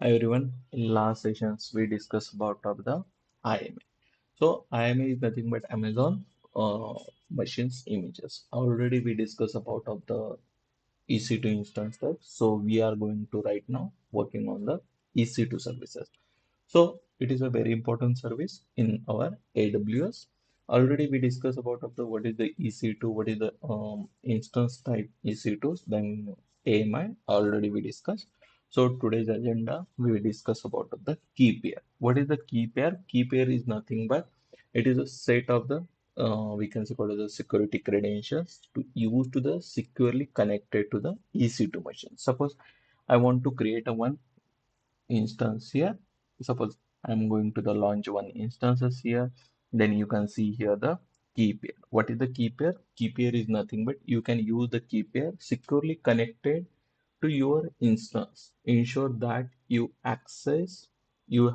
Hi everyone. In last sessions, we discussed about of the IMA. So IMA is nothing but Amazon machines images. Already we discussed about of the EC2 instance types. So we are going to right now working on the EC2 services. So it is a very important service in our AWS. Already we discussed about of the what is the EC2, what is the instance type EC2s, then AMI already we discussed. So today's agenda we will discuss about of the key pair. What is the key pair? Key pair is nothing but it is a set of the we can say called as the security credentials to use to the securely connected to the EC2 machine. Suppose I want to create a one instance here. Suppose I'm going to the launch one instances here. Then you can see here the key pair. What is the key pair? Key pair is nothing but you can use the key pair securely connected to your instance. Ensure that you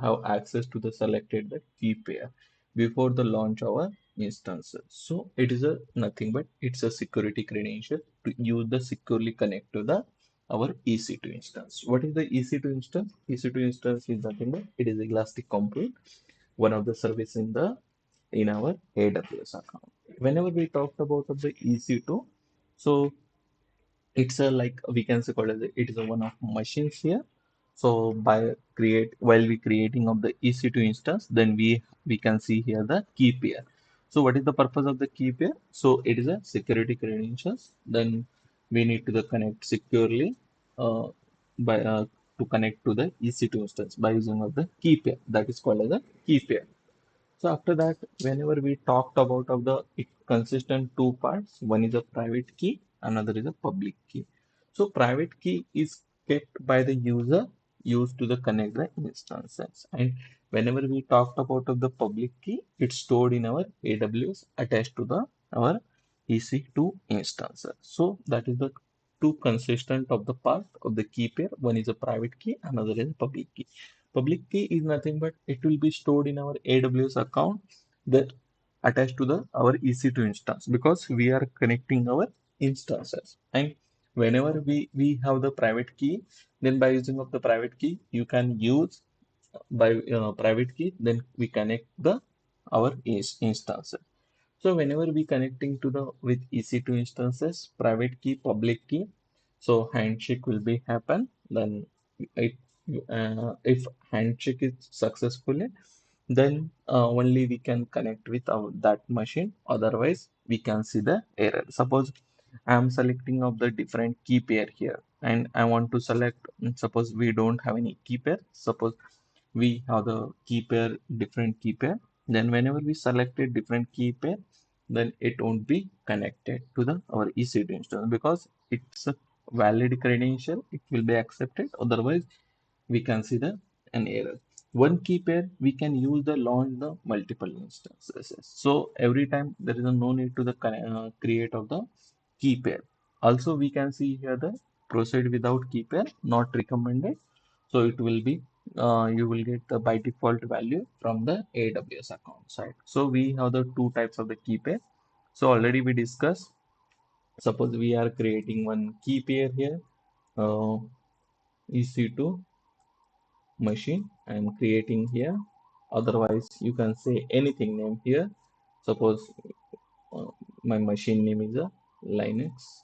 have access to the selected the key pair before the launch of our instances. So it is a nothing but it's a security credential to use the securely connect to the our EC2 instance. What is the EC2 instance? EC2 instance is nothing but it is Elastic Compute, one of the service in our AWS account. Whenever we talked about of the EC2, so it's a like we can say called as it is a one of machines here. So by create while we creating of the EC2 instance, then we can see here the key pair. So what is the purpose of the key pair? So it is a security credentials. Then we need to the connect securely uh, by to connect to the EC2 instance by using of the key pair. That is called as a key pair. So after that, whenever we talked about of the it consists in two parts. One is a private key, another is a public key. So private key is kept by the user used to the connect the instances. And whenever we talked about of the public key, it's stored in our AWS attached to the our EC2 instances. So that is the two consistent of the part of the key pair. One is a private key, another is a public key. Public key is nothing but it will be stored in our AWS account that attached to the our EC2 instance because we are connecting our instances. And whenever we have the private key, then by using of the private key, you can use by private key, then we connect the our instances. So whenever we connecting to the with EC2 instances, private key, public key, so handshake will be happen. Then it, if handshake is successfully, then only we can connect with that machine. Otherwise, we can see the error. Suppose I am selecting of the different key pair here, and I want to select. Suppose we don't have any key pair. Suppose we have the key pair, different key pair. Then whenever we select a different key pair, then it won't be connected to the our EC2 instance because it's a valid credential. It will be accepted. Otherwise, we consider an error. One key pair we can use the launch the multiple instances. So every time there is a no need to the create of the key pair. Also we can see here the proceed without key pair not recommended. So it will be you will get the by default value from the AWS account side. So we have the two types of the key pair. So already we discussed. Suppose we are creating one key pair here. EC2 machine I am creating here. Otherwise, you can say anything name here. Suppose uh, my machine name is a Linux.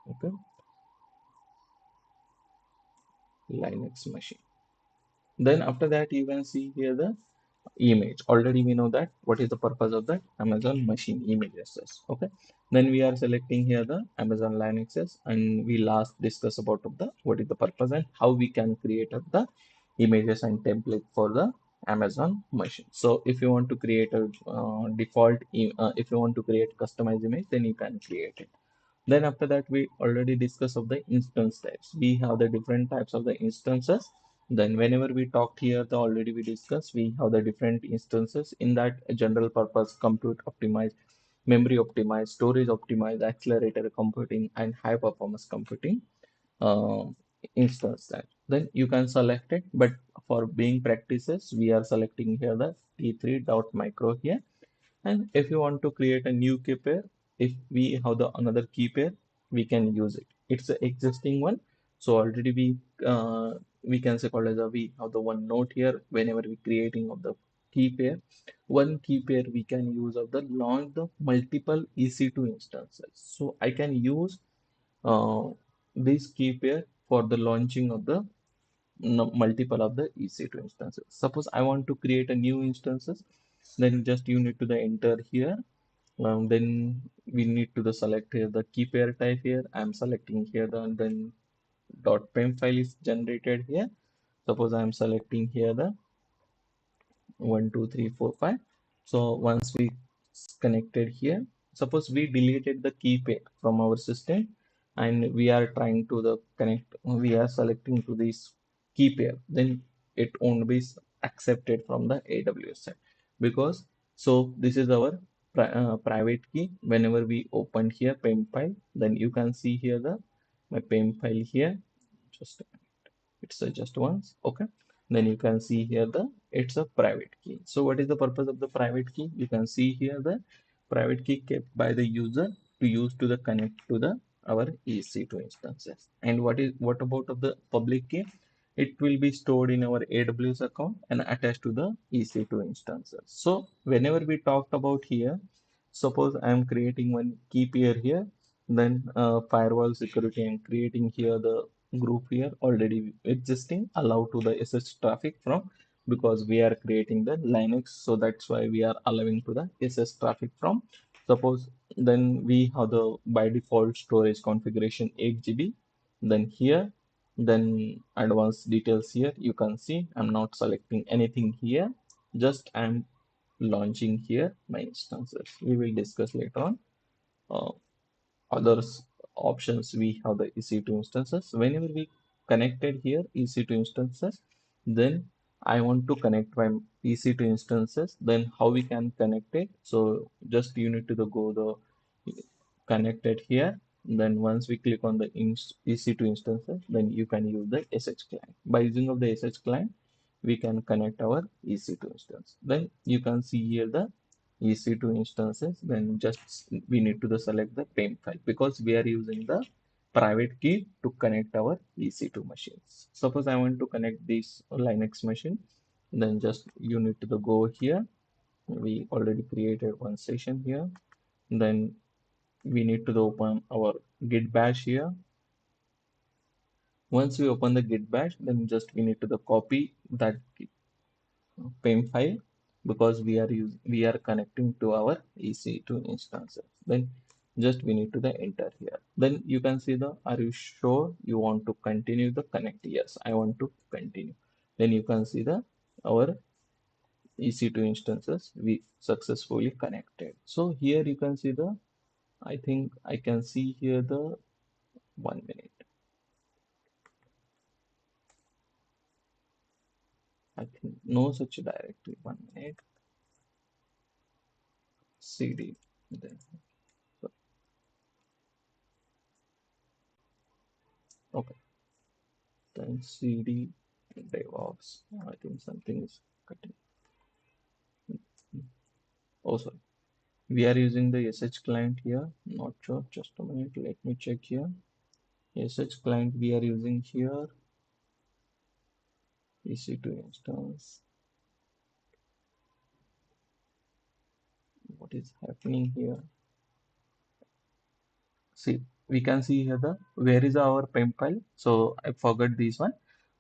Okay, Linux machine. Then after that, you can see here the image. Already we know that what is the purpose of that Amazon machine images. Okay. Then we are selecting here the Amazon Linuxes, and we last discuss about of the what is the purpose and how we can create of the images and template for the Amazon machine. So if you want to create a if you want to create customized image, then you can create it. Then after that, we already discussed of the instance types. We have the different types of the instances. Then whenever we talked here, the already we discussed, we have the different instances in that general purpose, compute optimized, memory optimized, storage optimized, accelerator computing, and high performance computing uh, instance type. Then you can select it, but for being practices, we are selecting here the T3.micro here. And if you want to create a new key pair, if we have the another key pair, we can use it. It's an existing one. So already we we can say called as a we have the one note here whenever we creating of the key pair. One key pair we can use of the launch the multiple EC2 instances. So I can use uh, this key pair for the launching of the multiple of the EC2 instances. Suppose I want to create a new instances, then just you need to the enter here. Then we need to the select here the key pair type here. I'm selecting here the then .pem file is generated here. Suppose I'm selecting here the 1 2 3 4 5. So once we connected here, suppose we deleted the key pair from our system and we are trying to the connect, we are selecting to this key pair, then it won't be accepted from the AWS side, because so this is our private key. Whenever we open here pem file, then you can see here the my pem file here. Just it's just once, okay. Then you can see here the it's a private key. So what is the purpose of the private key? You can see here the private key kept by the user to use to the connect to the our EC2 instances. And what about of the public key? It will be stored in our AWS account and attached to the EC2 instances. So whenever we talked about here, suppose I am creating one key pair here, then firewall security, I'm creating here the group here already existing, allow to the SS traffic from, because we are creating the Linux, so that's why we are allowing to the SS traffic from. Suppose then we have the by default storage configuration 8 GB. Then here, then advanced details here, you can see I'm not selecting anything here, just I'm launching here my instances. We will discuss later on uh, others options. We have the EC2 instances. Whenever we connected here EC2 instances, then I want to connect my EC2 instances, then how we can connect it? So just you need to go the connected here. Then once we click on the EC2 instances, then you can use the SH client. By using of the SH client, we can connect our EC2 instance. Then you can see here the EC2 instances. Then just we need to select the PEM file, because we are using the private key to connect our EC2 machines. Suppose I want to connect this Linux machine, then just you need to go here. We already created one session here. Then we need to open our git bash here. Once we open the git bash, then just we need to copy that PEM file, because we are connecting to our EC2 instances. Then just we need to the enter here. Then you can see the are you sure you want to continue the connect? Yes, I want to continue. Then you can see the our EC2 instances we successfully connected. So here you can see the, I think I can see here the 1 minute. I think no such directory. 1 minute. CD. Then so, okay. Then CD DevOps. I think something is cutting. Oh, sorry. We are using the SH client here. Not sure. Just a minute. Let me check here. SH client we are using here. EC2 instance. What is happening here? See, we can see here the where is our PEM file. So I forgot this one.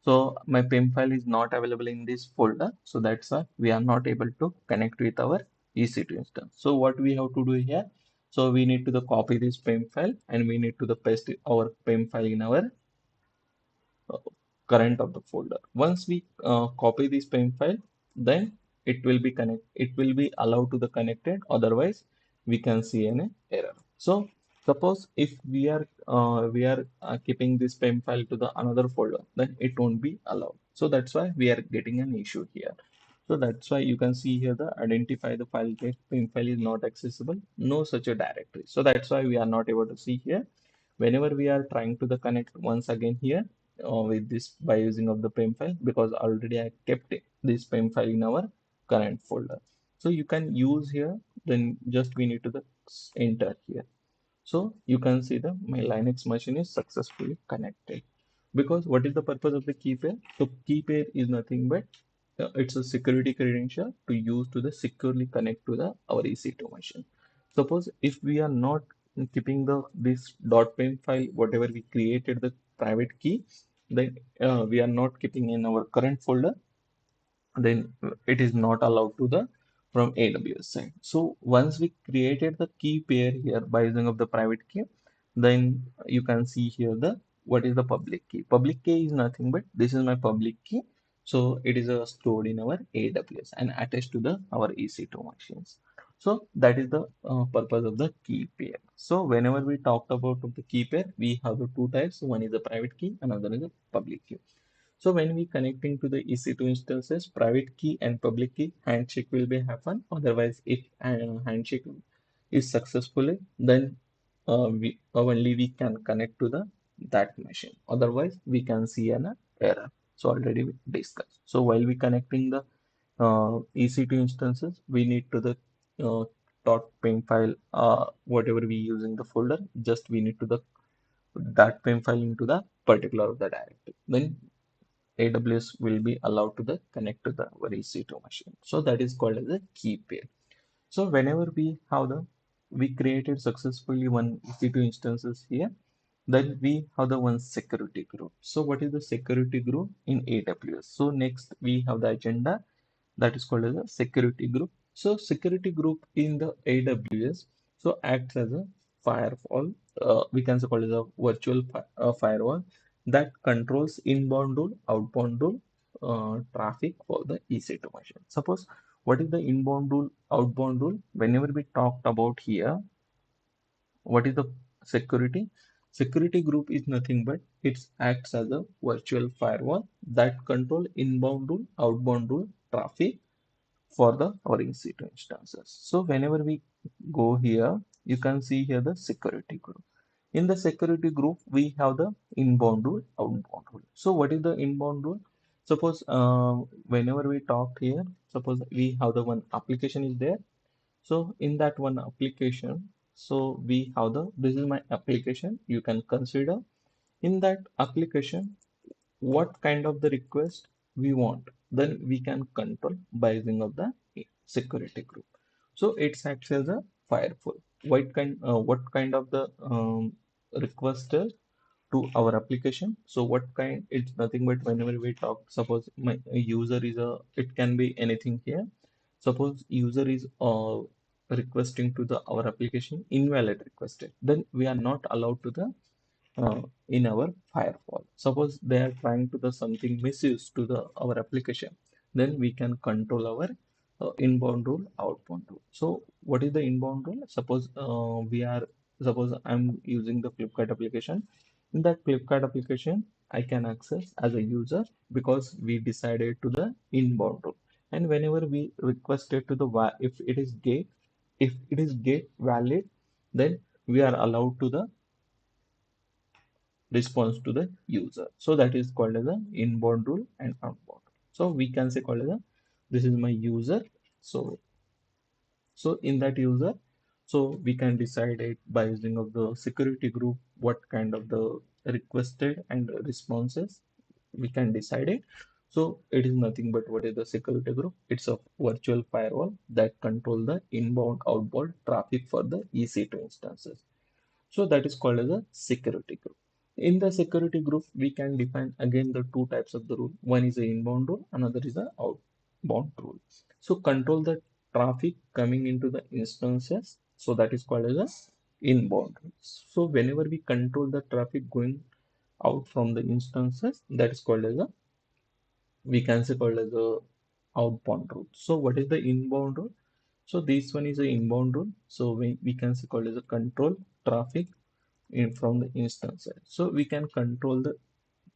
So my PEM file is not available in this folder. So that's why we are not able to connect with our EC2 instance. So what we have to do here? So we need to copy this PEM file and we need to paste our PEM file in our uh, current of the folder. Once we copy this PEM file, then it will be connect. It will be allowed to the connected. Otherwise, we can see an error. So suppose if we are keeping this PEM file to the another folder, then it won't be allowed. So that's why we are getting an issue here. So that's why you can see here the identify the file type PEM file is not accessible. No such a directory. So that's why we are not able to see here. Whenever we are trying to the connect once again here with this by using of the PEM file, because already I kept this PEM file in our current folder. So you can use here, then just we need to the enter here. So you can see the my Linux machine is successfully connected. Because what is the purpose of the key pair? So key pair is nothing but it's a security credential to use to the securely connect to the our EC2 machine. Suppose if we are not keeping the this .pem file, whatever we created the private key, then we are not keeping in our current folder, then it is not allowed to the from AWS side. So once we created the key pair here by using of the private key, then you can see here the what is the public key. Public key is nothing but this is my public key. So it is stored in our AWS and attached to the our EC2 machines. So that is the purpose of the key pair. So whenever we talked about the key pair, we have the two types. One is a private key, another is a public key. So when we connecting to the EC2 instances, private key and public key handshake will be happen. Otherwise, if handshake is successfully, then we only we can connect to the that machine. Otherwise, we can see an error. So already we discussed. So while we connecting the EC2 instances, we need to the .pem file, whatever we using the folder. Just we need to the that pem file into the particular of the directory. Then AWS will be allowed to the connect to the our EC2 machine. So that is called as a key pair. So whenever we have the we created successfully one EC2 instances here, then we have the one security group. So what is the security group in AWS? So next we have the agenda that is called as a security group. So security group in the AWS so acts as a firewall. We can say called as a virtual firewall that controls inbound rule, outbound rule, traffic for the EC2 machine. Suppose what is the inbound rule, outbound rule? Whenever we talked about here, what is the security? Security group is nothing but it acts as a virtual firewall that control inbound rule, outbound rule, traffic for the our EC2 instances. So whenever we go here, you can see here the security group. In the security group, we have the inbound rule, outbound rule. So what is the inbound rule? Suppose whenever we talk here, suppose we have the one application is there. So in that one application, so we have the this is my application. You can consider in that application what kind of the request we want, then we can control by using of the security group. So it acts as a firewall. What kind of the request to our application? So what kind? It's nothing but whenever we talk, suppose my user is a, it can be anything here. Suppose user is requesting to the our application invalid requested, then we are not allowed to the in our firewall. Suppose they are trying to the something misuse to the our application, then we can control our inbound rule, outbound rule. So what is the inbound rule? Suppose suppose I'm using the Flipkart application. In that Flipkart application, I can access as a user because we decided to the inbound rule. And whenever we requested to the if it is get valid, then we are allowed to the response to the user. So that is called as an inbound rule and outbound. So we can say called as a this is my user. So in that user, so we can decide it by using of the security group what kind of the requested and responses we can decide it. So it is nothing but what is the security group? It's a virtual firewall that control the inbound outbound traffic for the EC2 instances. So that is called as a security group. In the security group, we can define again the two types of the rule. One is the inbound rule, another is the outbound rule. So control the traffic coming into the instances. So that is called as a inbound rule. So whenever we control the traffic going out from the instances, that is called as a we can say called as a outbound rule. So what is the inbound rule? So this one is the inbound rule. So we can say called as a control traffic in from the instances. So we can control the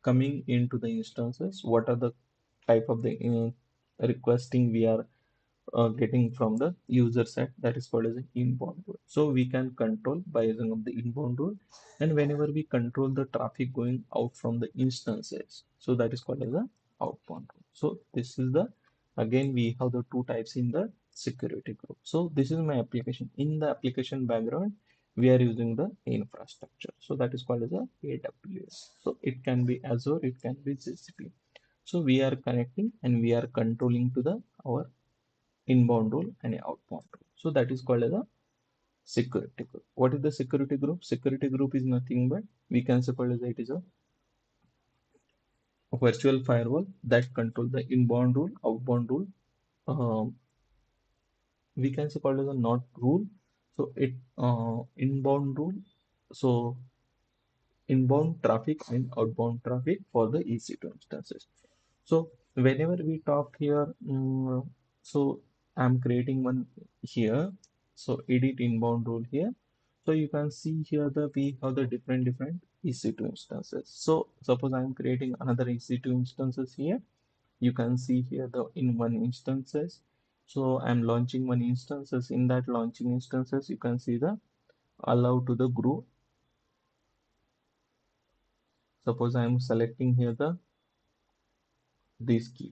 coming into the instances. What are the type of the requesting we are getting from the user side, that is called as an inbound rule. So we can control by using of the inbound rule, and whenever we control the traffic going out from the instances, so that is called as a outbound rule. So this is the again we have the two types in the security group. So this is my application. In the application background, we are using the infrastructure. So that is called as a AWS. So it can be Azure, it can be GCP. So we are connecting and we are controlling to the our inbound rule and outbound rule. So that is called as a security group. What is the security group? Security group is nothing but we can say called as it is a virtual firewall that control the inbound rule, outbound rule. Um, we can say called as a not rule. So it inbound rule. So inbound traffic and outbound traffic for the EC2 instances. So whenever we talk here, so I'm creating one here. So edit inbound rule here. So you can see here the we have the different EC2 instances. So suppose I'm creating another EC2 instances here. You can see here the in one instances. So I'm launching one instances. In that launching instances, you can see the allow to the group. Suppose I'm selecting here the this key.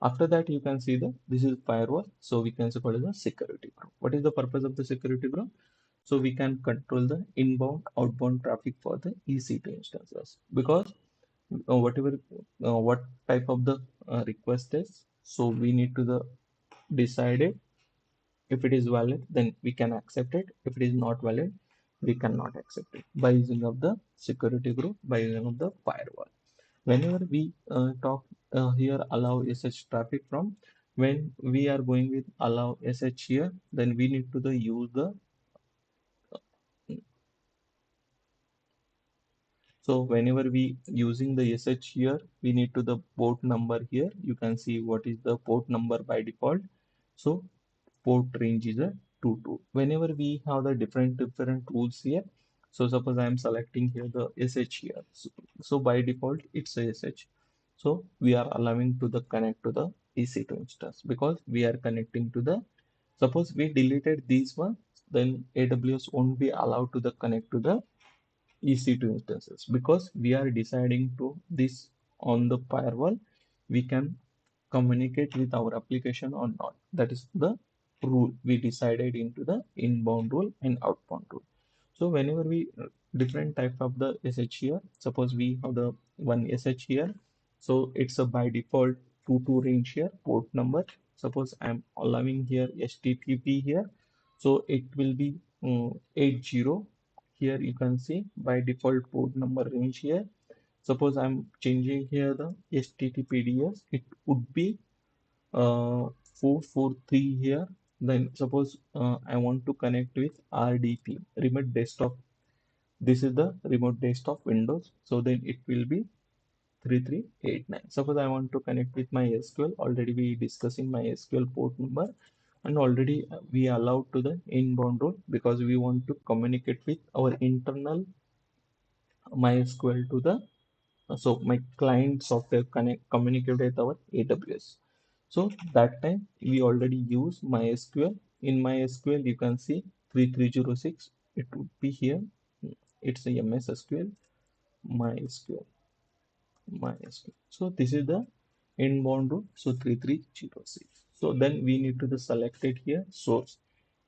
After that, you can see the this is firewall. So we can say what is the security group. What is the purpose of the security group? So we can control the inbound, outbound traffic for the EC2 instances because whatever what type of the request is. So we need to the decide it. If it is valid, then we can accept it. If it is not valid, we cannot accept it by using of the security group, by using of the firewall. Whenever we talk here allow sh traffic from, when we are going with allow sh here, then we need to the use the so whenever we using the sh here, we need to the port number here. You can see what is the port number by default. So port range is a 22. Whenever we have the different rules here, so suppose I am selecting here the sh here. So by default it's a sh. So we are allowing to the connect to the EC2 instance because we are connecting to the suppose we deleted these one, then AWS won't be allowed to the connect to the EC2 instances because we are deciding to this on the firewall. We can communicate with our application or not. That is the rule we decided into the inbound rule and outbound rule. So whenever we different type of the SH here, suppose we have the one SH here, so it's a by default 22 range here port number. Suppose I'm allowing here HTTP here, so it will be 80. Here you can see by default port number range here. Suppose I'm changing here the HTTPS, it would be 443 here. Then suppose I want to connect with RDP, remote desktop. This is the remote desktop Windows. So then it will be 3389. Suppose I want to connect with my SQL. Already we discussing my SQL port number and already we allowed to the inbound role because we want to communicate with our internal MySQL to the so my client software connect communicate with our AWS. So that time we already use MySQL. In MySQL you can see 3306. It would be here. It's a MS SQL MySQL MySQL. So this is the inbound route. So 3306. So then we need to the selected here source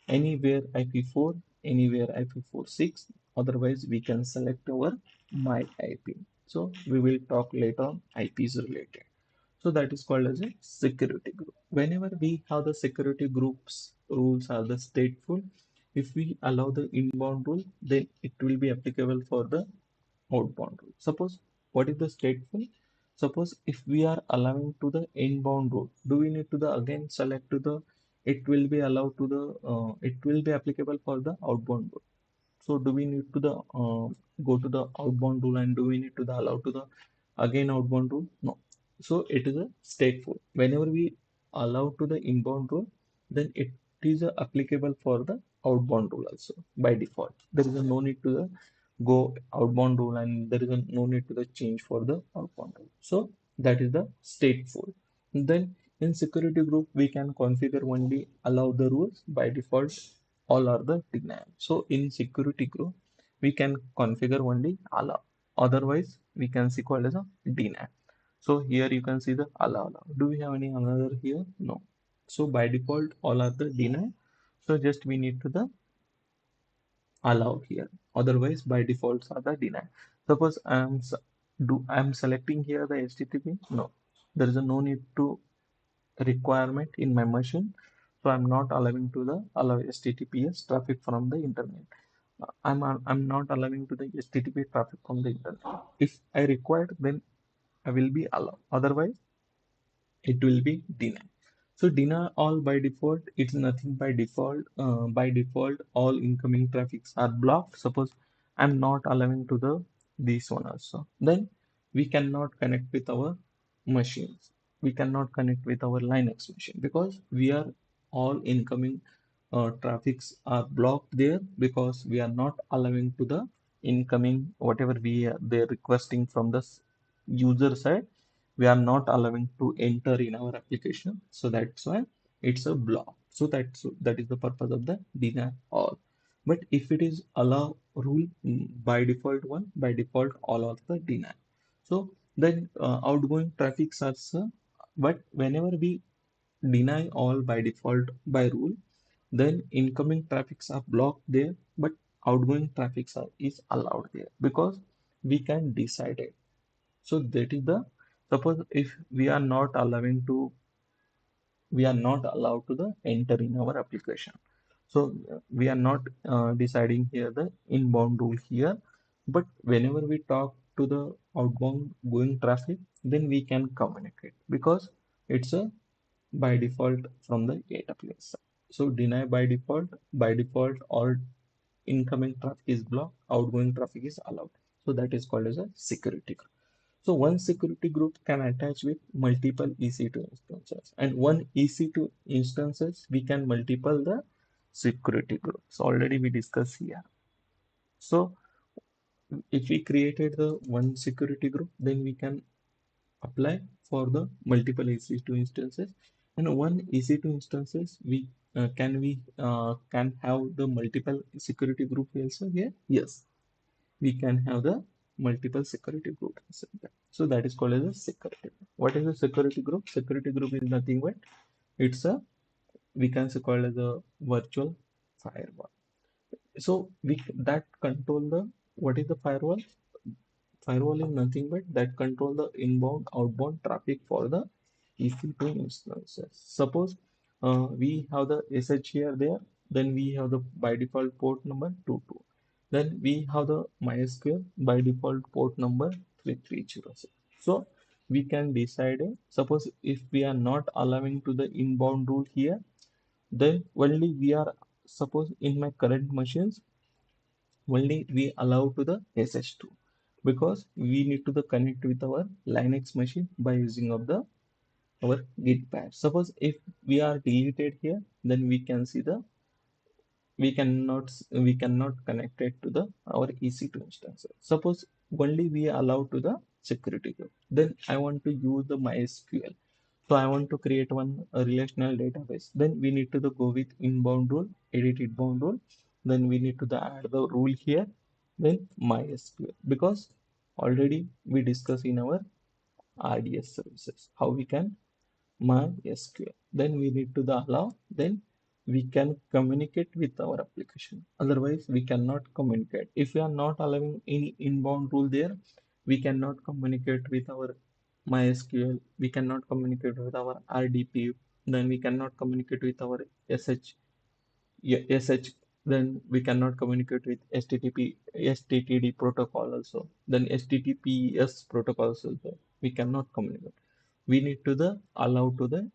anywhere IP4, anywhere IP46. Otherwise, we can select our my IP. So we will talk later on IPs related. So that is called as a security group. Whenever we have the security groups, rules are the stateful. If we allow the inbound rule, then it will be applicable for the outbound rule. Suppose what is the stateful? Suppose if we are allowing to the inbound rule, do we need to the again select to the it will be allowed to the it will be applicable for the outbound rule. So do we need to the go to the outbound rule and do we need to the allow to the again outbound rule? No. So it is a stateful. Whenever we allow to the inbound rule, then it is applicable for the outbound rule also by default. There is a no need to the go outbound rule and there is a no need to the change for the outbound rule. So that is the stateful. Then in security group we can configure only allow the rules by default all are the denial. So in security group we can configure only allow. Otherwise we can see called as a deny. So here you can see the allow. Do we have any another here? No. So by default all are the deny. So just we need to the allow here. Otherwise, by default are the deny. Suppose I'm selecting here the HTTP. No, there is a no need to requirement in my machine. So I'm not allowing to the allow HTTPS traffic from the internet. I'm not allowing to the HTTP traffic from the internet. If I required, then I will be allowed. Otherwise, it will be deny. So deny all by default, it's nothing by default. By default, all incoming traffics are blocked. Suppose I'm not allowing to the this one also. Then we cannot connect with our machines. We cannot connect with our Linux machine because we are all incoming traffics are blocked there because we are not allowing to the incoming whatever we are they're requesting from the user side, we are not allowing to enter in our application, so that's why it's a block. So that is the purpose of the deny all. But if it is allow rule, by default one, by default all of the deny. So then outgoing traffics are but whenever we deny all by default by rule, then incoming traffics are blocked there, but outgoing traffics are is allowed there because we can decide it. So that is the, suppose if we are not allowed to the enter in our application. So we are not deciding here the inbound rule here, but whenever we talk to the outbound going traffic, then we can communicate because it's a by default from the AWS side. So deny by default all incoming traffic is blocked, outgoing traffic is allowed. So that is called as a security. So one security group can attach with multiple EC2 instances, and one EC2 instances we can multiple the security groups. Already we discussed here. So if we created the one security group, then we can apply for the multiple EC2 instances, and one EC2 instances can have the multiple security group also here. Yes, we can have the multiple security groups. So that is called as a security group. What is a security group? Security group is nothing but it's a, we can say called as a virtual firewall. So we that control the, what is the firewall? Firewall is nothing but that control the inbound outbound traffic for the EC2 instances. Suppose we have the SH here there, then we have the by default port number 22. Then we have the MySQL by default port number 3306. So we can decide, suppose if we are not allowing to the inbound rule here, then only we are, suppose in my current machines, only we allow to the SH2 because we need to the connect with our Linux machine by using of the our Git patch. Suppose if we are deleted here, then we can see the, we cannot connect it to the our EC2 instances. Suppose only we allow to the security group. Then I want to use the MySQL. So I want to create one relational database. Then we need to the go with inbound rule, edit inbound rule. Then we need to the add the rule here. Then MySQL because already we discussed in our RDS services how we can MySQL. Then we need to the allow. Then we can communicate with our application. Otherwise, we cannot communicate. If we are not allowing any inbound rule there, we cannot communicate with our MySQL. We cannot communicate with our RDP. Then we cannot communicate with our SH. Yeah, SH. Then we cannot communicate with HTTP, STTD protocol also. Then HTTPS protocols also. We cannot communicate. We need to the allow to the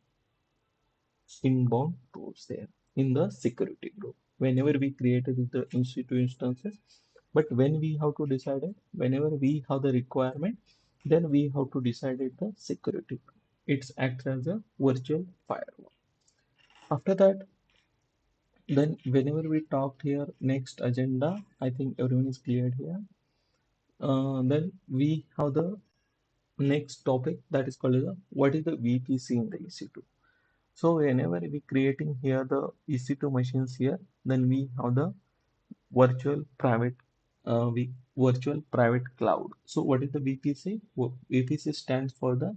inbound rules there in the security group whenever we created the EC2 instances. But when we have to decide it, whenever we have the requirement, then we have to decide it the security group. It acts as a virtual firewall. After that, then whenever we talked here next agenda, I think everyone is cleared here. Then we have the next topic that is called as what is the VPC in the EC2. So whenever we creating here the EC2 machines here, then we have the virtual private virtual private cloud. So what is the VPC? VPC stands for the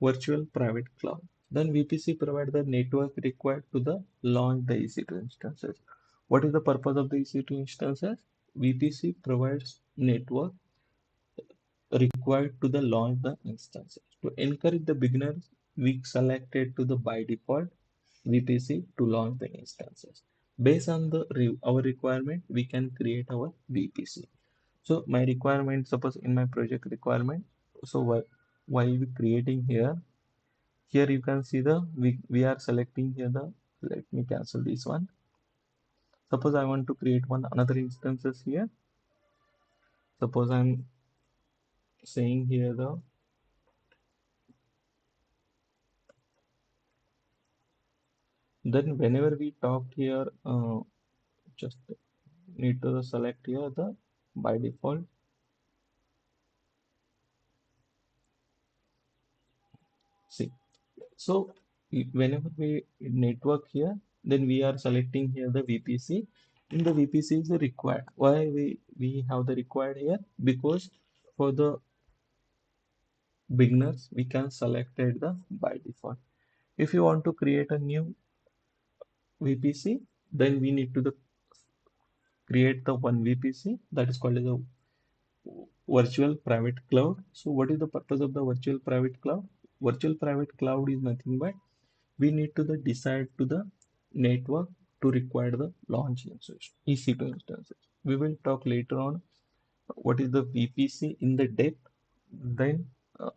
virtual private cloud. Then VPC provide the network required to the launch the EC2 instances. What is the purpose of the EC2 instances? VPC provides network required to the launch the instances. To encourage the beginners, we selected to the by default VPC to launch the instances. Based on the our requirement, we can create our VPC. So my requirement, suppose in my project requirement, so while we creating here you can see we are selecting here let me cancel this one. Suppose I want to create one another instances here. Suppose I'm saying here then whenever we talked here, just need to select here the by default. See, so whenever we network here, then we are selecting here the VPC. In the VPC is the required. Why we have the required here? Because for the beginners, we can select it the by default. If you want to create a new VPC, then we need to create the one VPC that is called as a virtual private cloud. So what is the purpose of the virtual private cloud? Virtual private cloud is nothing but we need to decide to the network to require the launch instance, EC2 instances. We will talk later on what is the VPC in the depth, then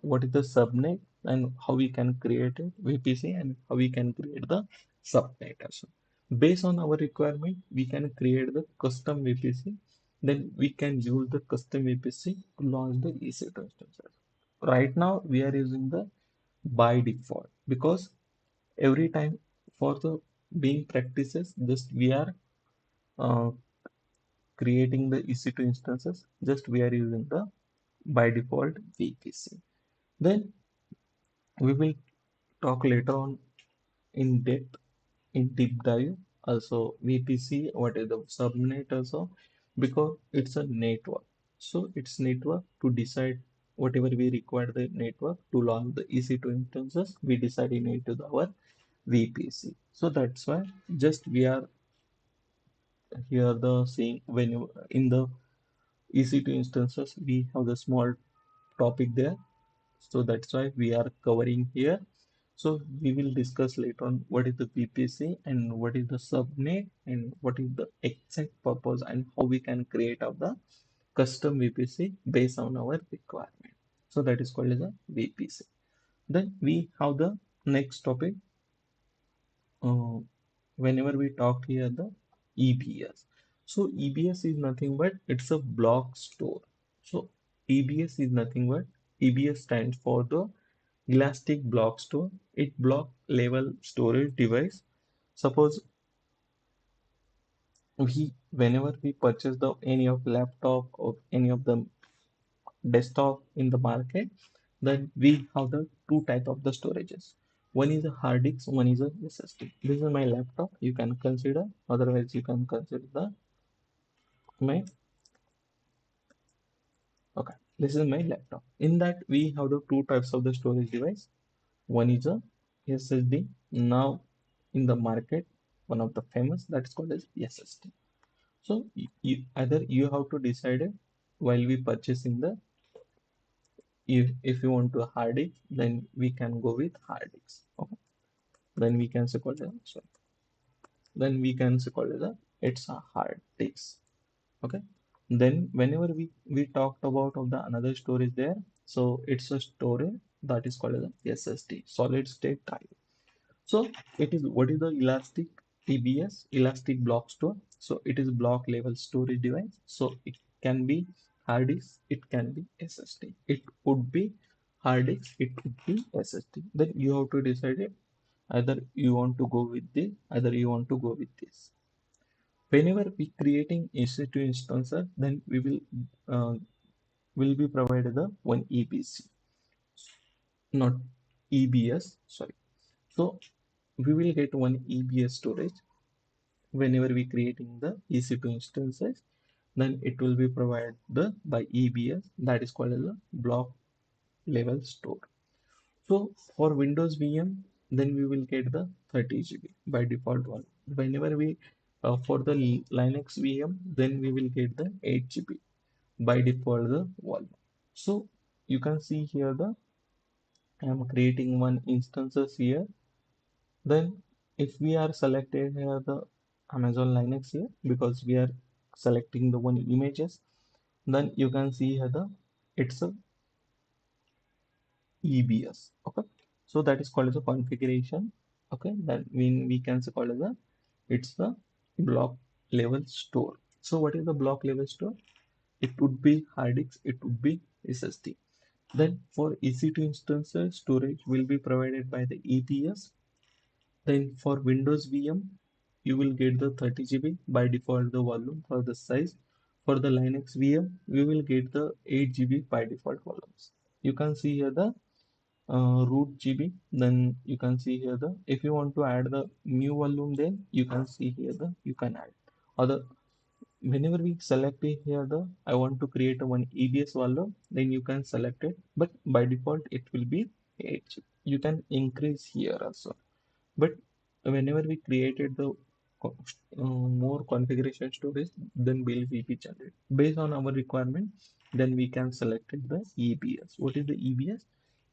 what is the subnet and how we can create a VPC and how we can create the subnet also. Based on our requirement, we can create the custom VPC. Then we can use the custom VPC to launch the EC2 instances. Right now, we are using the by default because every time for the being practices, just we are uh, creating the EC2 instances, just we are using the by default VPC. Then we will talk later on in depth, in deep dive. Also VPC, what is the subnet also, because it's a network. So it's network to decide whatever we require the network to launch the EC2 instances, we decide in it to our VPC. So that's why just we are here the same when you in the EC2 instances we have the small topic there. So that's why we are covering here. So we will discuss later on what is the VPC and what is the subnet and what is the exact purpose and how we can create of the custom VPC based on our requirement. So that is called as a VPC. Then we have the next topic. Uh, whenever we talk here the EBS. So EBS is nothing but it's a block store. So EBS is nothing but EBS stands for the Elastic Block Store. It block level storage device. Suppose we whenever we purchase the any of laptop or any of the desktop in the market, then we have the two type of the storages. One is a hard disk, one is a SSD. This is my laptop. You can consider. Otherwise, you can consider the my okay. This is my laptop. In that we have the two types of the storage device. One is a SSD. Now in the market, one of the famous that is called as SSD. So either you have to decide it while we purchasing the if you want to hard disk, then we can go with hard disk. Okay. Then we can say called as sorry. Then we can say called as it's a hard disk. Okay. Then whenever we talked about of the another storage there, so it's a storage that is called as a SSD, solid state drive. So it is what is the elastic EBS, elastic block store. So it is block level storage device. So it can be hard disk, it can be SSD. It would be hard disk, it could be SSD. Then you have to decide it. Either you want to go with this, either you want to go with this. Whenever we creating EC2 instances, then we will be provided the one EPC, not EBS. Sorry. So we will get one EBS storage whenever we creating the EC2 instances, then it will be provided the by EBS that is called as a block level store. So for Windows VM, then we will get the 30 GB by default one. Whenever we For the Linux VM, then we will get the 8 GB by default the volume. So you can see here the I am creating one instances here. Then if we are selected here the Amazon Linux here because we are selecting the one images, then you can see here the it's a EBS. Okay, so that is called as a configuration. Okay, that mean we can call as a it's the block level store. So what is the block level store? It would be hard disk, it would be SSD. Then for EC2 instances, storage will be provided by the EPS. Then for Windows VM, you will get the 30 GB by default the volume for the size. For the Linux VM, we will get the 8 GB by default volumes. You can see here the root GB. Then you can see here the if you want to add the new volume, then you can see here the you can add. Other whenever we select it here the I want to create a one EBS volume, then you can select it. But by default, it will be 8 GB. You can increase here also. But whenever we created the more configuration storage, then bill will be generated based on our requirement. Then we can select it the EBS. What is the EBS?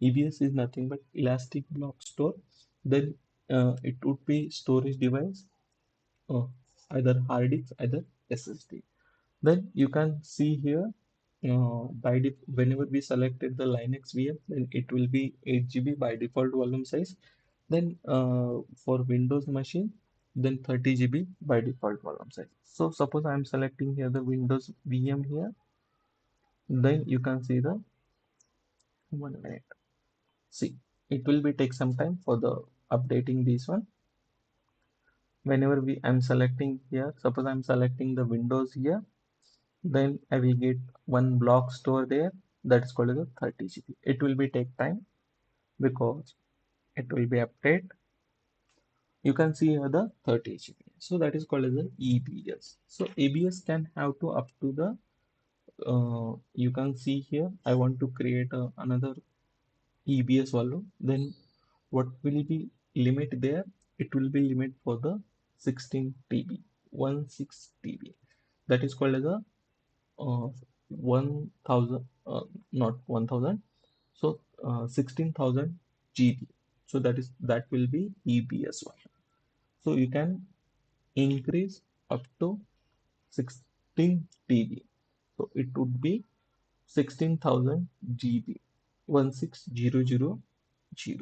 EBS is nothing but elastic block store. Then it would be storage device, uh, either hard disk, either SSD. Then you can see here whenever we selected the Linux VM, then it will be 8 GB by default volume size. Then for Windows machine, then 30 GB by default volume size. So suppose I am selecting here the Windows VM here, then you can see the 1 minute. See, it will be take some time for the updating this one. Whenever I'm selecting here, suppose I'm selecting the Windows here, then I will get one block store there that is called as a 30 GB. It will be take time because it will be update. You can see here the 30 GB. So that is called as an EBS. So EBS can have to up to the you can see here I want to create another EBS volume. Then what will be limit there? It will be limit for the 16 TB, 16 TB. That is called as a 1000 not 1000, so 16,000 GB. So that will be EBS one. So you can increase up to 16 TB. So it would be 16,000 GB, 16000 GB.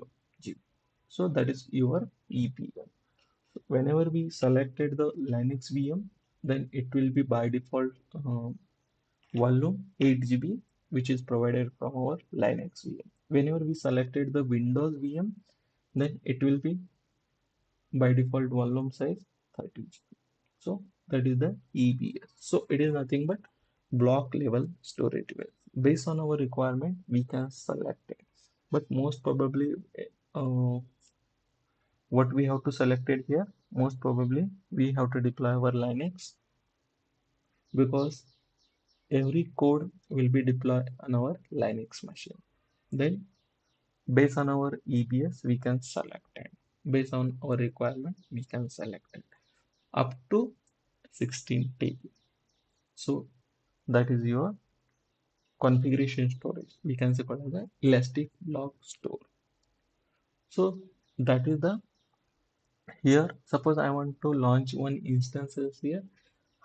So that is your EPM. So whenever we selected the Linux VM, then it will be by default volume 8 GB, which is provided from our Linux VM. Whenever we selected the Windows VM, then it will be by default volume size 30 GB. So that is the EBS. So it is nothing but block level storage device. Based on our requirement, we can select it. But most probably, uh, what we have to select it here, most probably we have to deploy our Linux because every code will be deployed on our Linux machine. Then based on our EBS, we can select it. Based on our requirement, we can select it up to 16 TB. So that is your configuration storage. We can say called as the elastic block store. So that is the here. Suppose I want to launch one instances here.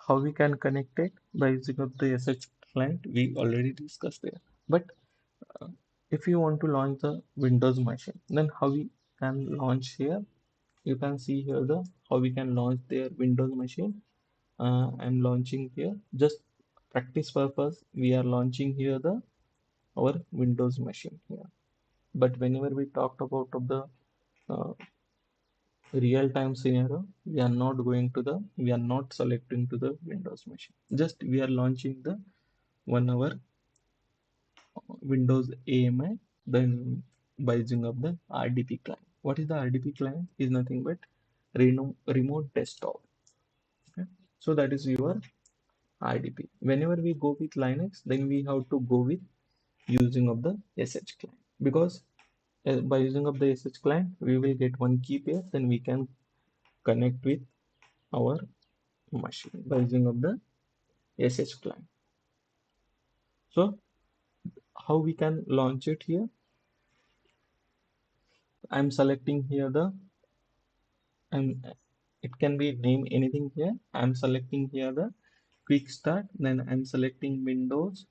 How we can connect it by using of the SH client? We already discussed there. But uh, if you want to launch the Windows machine, then how we can launch here? You can see here the how we can launch their Windows machine. I'm launching here just practice purpose. We are launching here the our Windows machine here. But whenever we talked about of the uh, real-time scenario, we are not selecting to the Windows machine. Just we are launching the 1 hour Windows AMI, then by using of the RDP client. What is the RDP client? Is nothing but remote desktop. Okay? So that is your RDP. Whenever we go with Linux, then we have to go with using of the SH client because by using of the SH client, we will get one key pair, then we can connect with our machine by using of the SH client. So how we can launch it here? I'm selecting here the and it can be name anything here. I'm selecting here the quick start, then I'm selecting Windows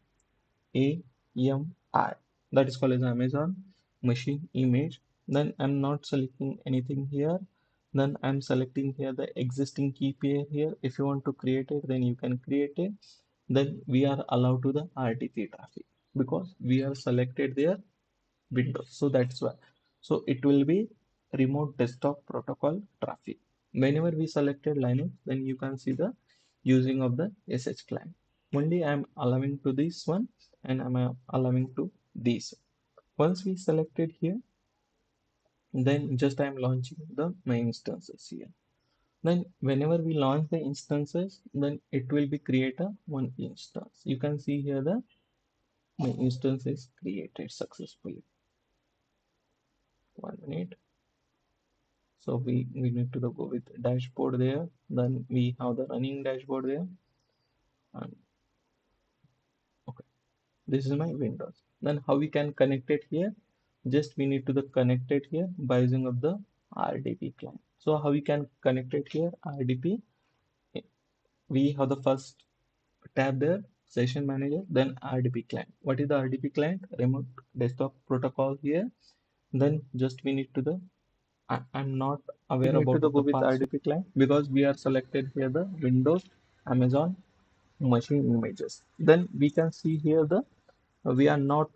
AMI, that is called as Amazon machine image. Then I'm not selecting anything here. Then I'm selecting here the existing key pair here. If you want to create it, then you can create it. Then we are allowed to the RTP traffic because we are selected there Windows. So that's why. So it will be remote desktop protocol traffic. Whenever we selected Linux, then you can see the using of the SH client. Only I'm allowing to this one and I'm allowing to this. Once we selected here, then just I'm launching the my instances here. Then whenever we launch the instances, then it will be create a one instance. You can see here the my instance is created successfully. 1 minute. So we need to go with dashboard there. Then we have the running dashboard there. And okay, this is my Windows. Then how we can connect it here? Just we need to the connect it here by using of the RDP client. So how we can connect it here? RDP. We have the first tab there, session manager, then RDP client. What is the RDP client? Remote desktop protocol here. Then just we need to the I'm not aware about the go with RDP client because we are selected here the Windows Amazon machine images. Then we can see here the we are not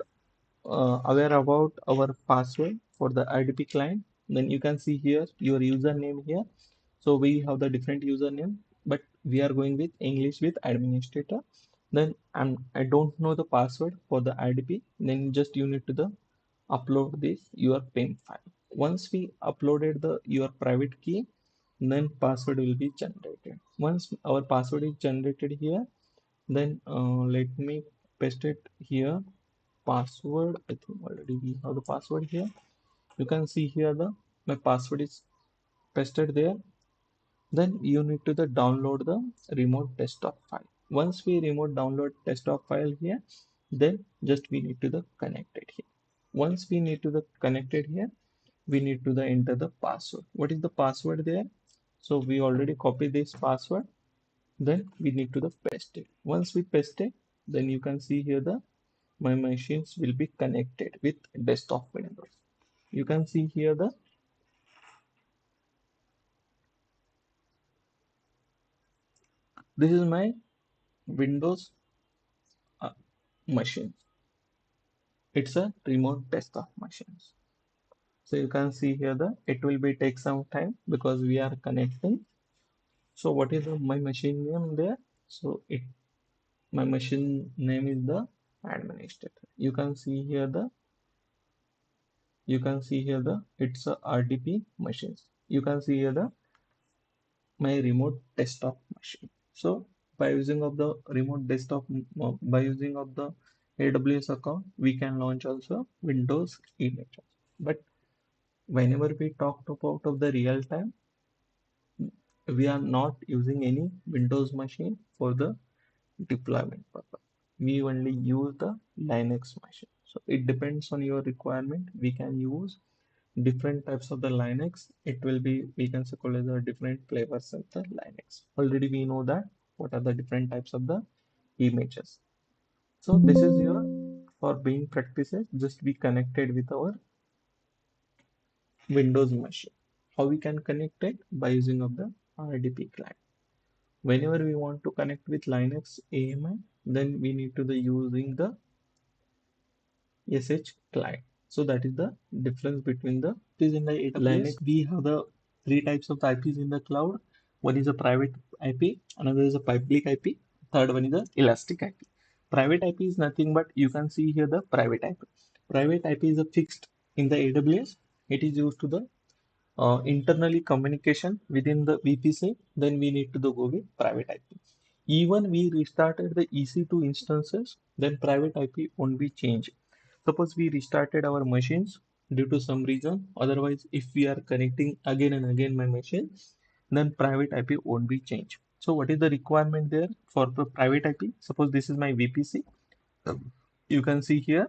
aware about our password for the RDP client. Then you can see here your username here. So we have the different username, but we are going with English with administrator. Then I don't know the password for the RDP. Then just you need to the upload this your PIN file. Once we uploaded the your private key, then password will be generated. Once our password is generated here, then let me paste it here. Password, I think already we have the password here. You can see here the my password is pasted there. Then you need to the download the remote desktop file. Once we remote download desktop file here, then just we need to the connect it here. Once we need to the connected here, we need to the enter the password. What is the password there? So we already copy this password. Then we need to the paste it. Once we paste it, then you can see here the my machines will be connected with desktop Windows. You can see here the this is my Windows uh, machine. It's a remote desktop machines. So you can see here the it will be take some time because we are connecting. So what is my machine name there? So it my machine name is the administrator. You can see here the it's a RDP machines. You can see here the my remote desktop machine. So by using of the remote desktop by using of the AWS account, we can launch also Windows image. But whenever we talked about of the real time, we are not using any Windows machine for the deployment purpose. We only use the Linux machine. So it depends on your requirement. We can use different types of the Linux. It will be we can say called as a different flavors of the Linux. Already we know that what are the different types of the images. So this is your for being practices. Just be connected with our Windows machine. How we can connect it by using of the RDP client. Whenever we want to connect with Linux AMI, then we need to the using the SH client. So that is the difference between the is in the AWS. Linux. We have the three types of IPs in the cloud. One is a private IP, another is a public IP, third one is a elastic IP. Private IP is nothing but you can see here the private IP. Private IP is a fixed in the AWS. It is used to the internally communication within the VPC, then we need to go with private IP. Even we restarted the EC2 instances, then private IP won't be changed. Suppose we restarted our machines due to some reason, otherwise if we are connecting again and again my machine, then private IP won't be changed. So what is the requirement there for the private IP? Suppose this is my VPC. You can see here,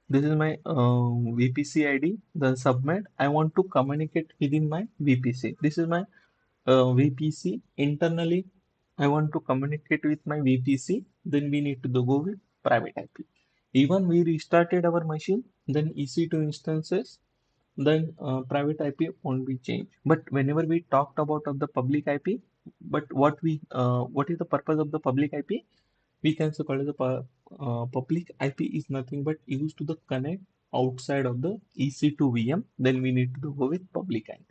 this is my VPC ID, the subnet. I want to communicate within my VPC. This is my VPC. Internally, I want to communicate with my VPC. Then we need to go with private IP. Even we restarted our machine, then EC2 instances, then private IP won't be changed. But whenever we talked about of the public IP, but what is the purpose of the public IP? We can say call it the public IP is nothing but used to the connect outside of the EC2 VM. Then we need to go with public IP.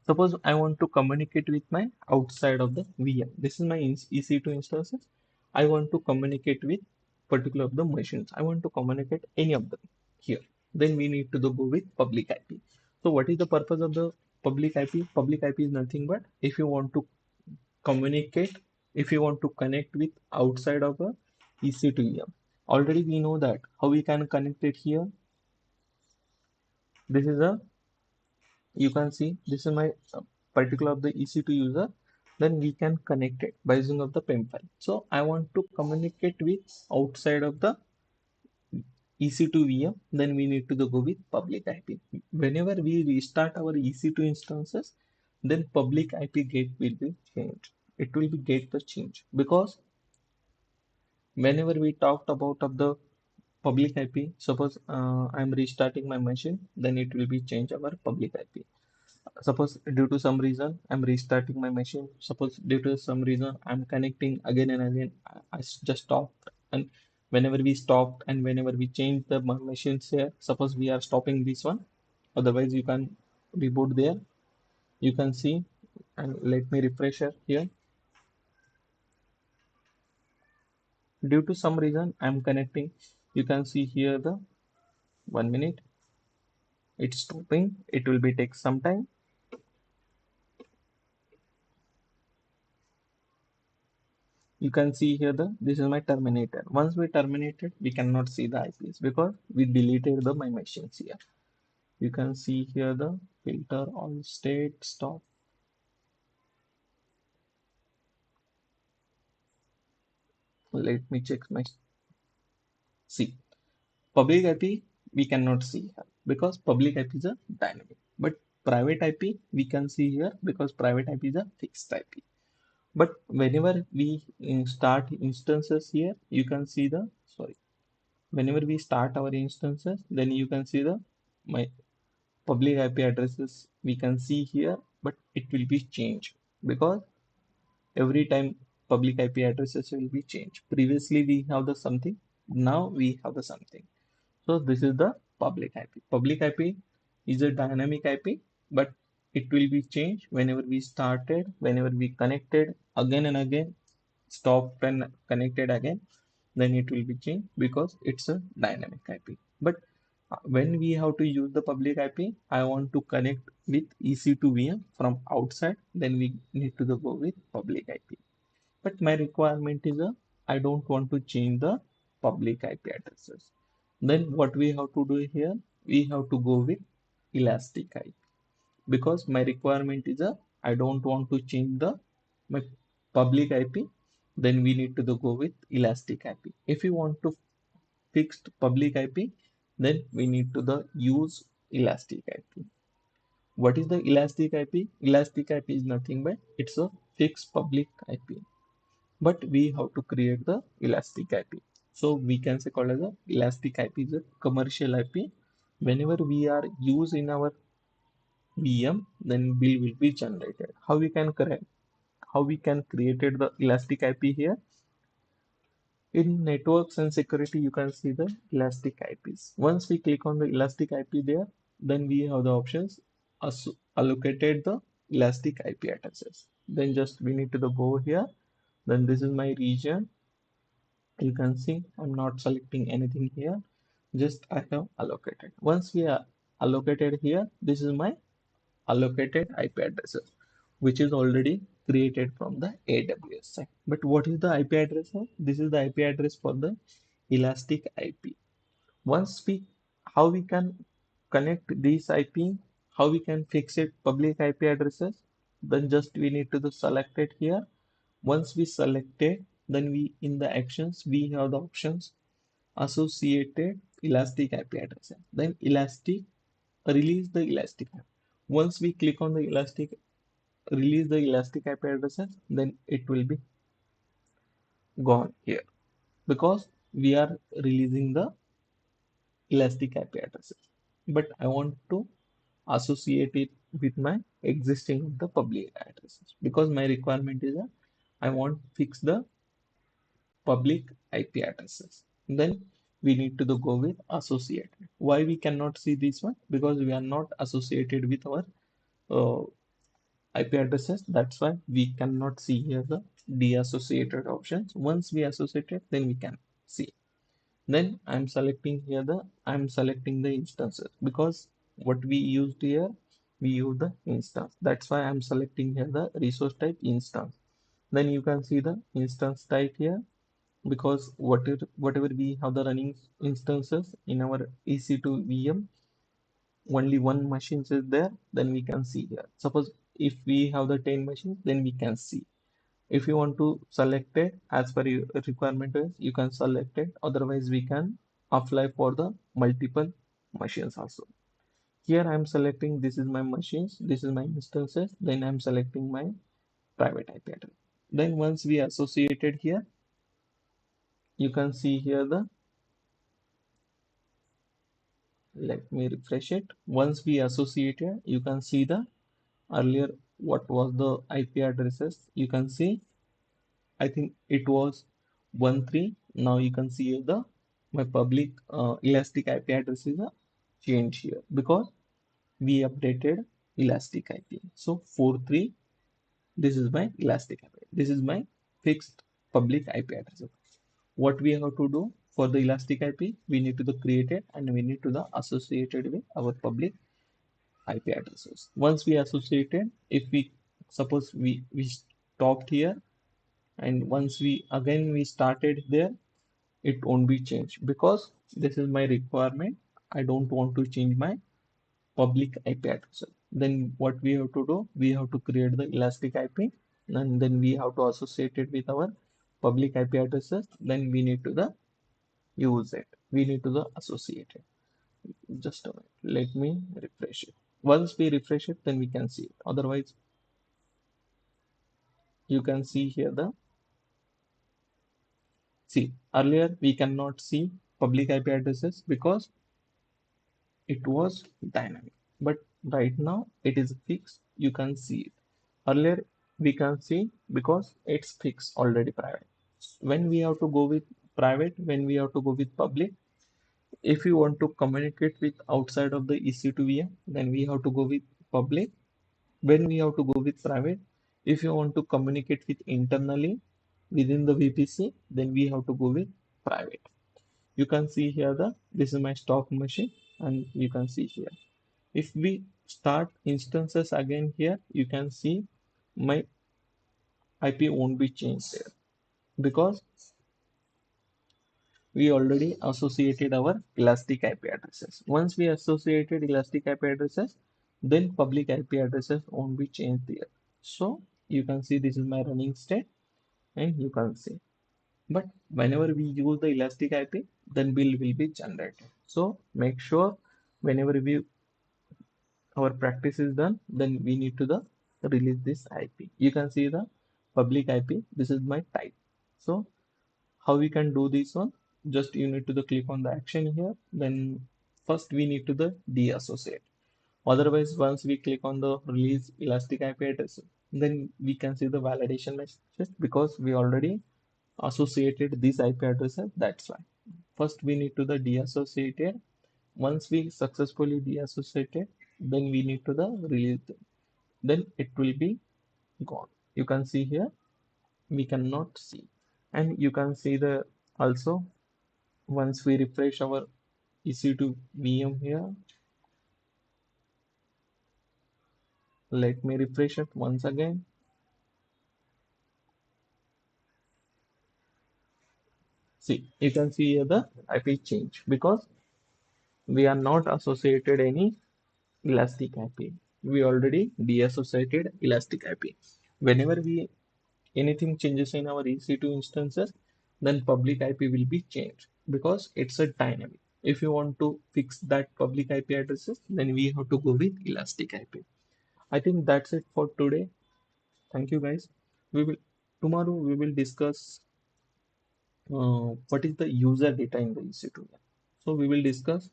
Suppose I want to communicate with my outside of the VM. This is my EC2 instances. I want to communicate with particular of the machines. I want to communicate any of them here. Then we need to go with public IP. So what is the purpose of the public IP? Public IP is nothing but if you want to communicate, if you want to connect with outside of a EC2 VM. Already we know that how we can connect it here. This is a, you can see this is my particular of the EC2 user. Then we can connect it by using of the PIM file. So I want to communicate with outside of the EC2 VM. Then we need to go with public IP. Whenever we restart our EC2 instances, then public IP gate will be changed. It will be gate the change because whenever we talked about of the public IP, suppose I'm restarting my machine, then it will be change our public IP. Suppose due to some reason I'm restarting my machine. Suppose due to some reason I'm connecting again and again. Just stopped, and whenever we stopped and whenever we change the machines here, suppose we are stopping this one. Otherwise, you can reboot there. You can see, and let me refresh here. Due to some reason I'm connecting. You can see here the 1 minute. It's stopping. It will be take some time. You can see here the this is my terminator. Once we terminated, we cannot see the IPs because we deleted the my machines here. You can see here the filter all state stop. Let me check my see. Public IP we cannot see here because public IP is a dynamic. But private IP we can see here because private IP is a fixed IP. But whenever we start instances here, you can see the sorry. Whenever we start our instances, then you can see the my public IP addresses we can see here, but it will be changed because every time public IP addresses will be changed. Previously we have the something, now we have the something. So this is the public IP. Public IP is a dynamic IP, but it will be changed whenever we started, whenever we connected again and again, stopped and connected again, then it will be changed because it's a dynamic IP. But when we have to use the public IP, I want to connect with EC2 VM from outside, then we need to go with public IP. But my requirement is I don't want to change the public IP addresses. Then what we have to do here, we have to go with elastic IP because my requirement is I don't want to change the my public IP. Then we need to go with elastic IP. If you want to fixed public IP, then we need to use elastic IP. What is the elastic IP? Elastic IP is nothing but it's a fixed public IP. But we have to create the elastic IP. So we can say called as a elastic IP is a commercial IP. Whenever we are used in our VM, then bill will be generated. How we can correct? How we can created the elastic IP here? In networks and security, you can see the elastic IPs. Once we click on the elastic IP there, then we have the options allocated the elastic IP addresses. Then just we need to go here. Then this is my region. You can see I'm not selecting anything here. Just I have allocated. Once we are allocated here, this is my allocated IP addresses, which is already created from the AWS side. But what is the IP address? This is the IP address for the elastic IP. Once we, how we can connect this IP, how we can fix it public IP addresses. then just we need to select it here. Once we select it, then we in the actions we have the options associated elastic IP address. Then elastic release the elastic IP. Once we click on the elastic release the elastic IP addresses, then it will be gone here because we are releasing the elastic IP addresses. But I want to associate it with my existing the public addresses because my requirement is that I want fix the public IP addresses. Then we need to go with associated. Why we cannot see this one? Because we are not associated with our uh, IP addresses. That's why we cannot see here the de-associated options. Once we associate it, then we can see. Then I'm selecting the instances because what we used here, we use the instance. That's why I'm selecting here the resource type instance. Then you can see the instance type here because whatever we have the running instances in our EC2 VM, only one machine is there, then we can see here. Suppose if we have the 10 machines, then we can see. If you want to select it as per your requirement is, you can select it. Otherwise, we can apply for the multiple machines also. Here I'm selecting this is my machines, this is my instances, then I'm selecting my private IP address. Then once we associated here, you can see here the let me refresh it. Once we associated, you can see the earlier what was the IP addresses. You can see I think it was 13. Now you can see the my public elastic IP address is a change here because we updated elastic IP. So 43, this is my elastic IP. This is my fixed public IP address. What we have to do for the elastic IP, we need to create it and we need to associated with our public IP addresses. Once we associated, if we suppose we stopped here and once we started there, it won't be changed because this is my requirement. I don't want to change my public IP address. Then what we have to do, we have to create the elastic IP and then we have to associate it with our public IP addresses. Then we need to use it. We need to associate it. Just a minute. Let me refresh it. Once we refresh it, then we can see it. Otherwise, you can see here the see earlier we cannot see public IP addresses because it was dynamic, but right now it is fixed. You can see it. Earlier we can see because it's fixed already private. When we have to go with private, when we have to go with public, if you want to communicate with outside of the EC2 VM, then we have to go with public. When we have to go with private, if you want to communicate with internally within the VPC, then we have to go with private. You can see here this is my stock machine and you can see here. If we start instances again here, you can see my IP won't be changed there because we already associated our elastic IP addresses. Once we associated elastic IP addresses, then public IP addresses won't be changed there. So you can see this is my running state and you can see. But whenever we use the elastic IP, then bill will be generated. So make sure whenever our practice is done, then we need to release this IP. You can see the public IP. This is my type. So how we can do this one? Just you need to click on the action here. Then first we need to deassociate. Otherwise, once we click on the release elastic IP address, then we can see the validation message because we already associated this IP addresses. That's why. First we need to deassociate it. Once we successfully deassociated, then we need to release them. Then it will be gone. You can see here, we cannot see. And you can see the also once we refresh our EC2 VM here, let me refresh it once again. See, you can see here the IP change because we are not associated any elastic IP. we already deassociated elastic IP. Whenever we anything changes in our EC2 instances, then public IP will be changed because it's a dynamic. If you want to fix that public IP addresses, then we have to go with elastic IP. I think that's it for today. Thank you guys. We will tomorrow we will discuss what is the user data in the EC2. So we will discuss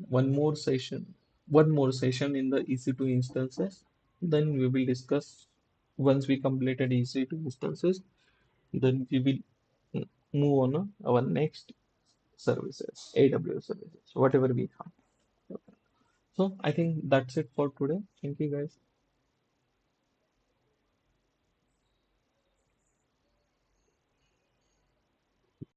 one more session, one more session in the EC2 instances. Then we will discuss once we completed EC2 instances, then we will move on our next services, AWS services, whatever we have. So I think that's it for today. Thank you guys.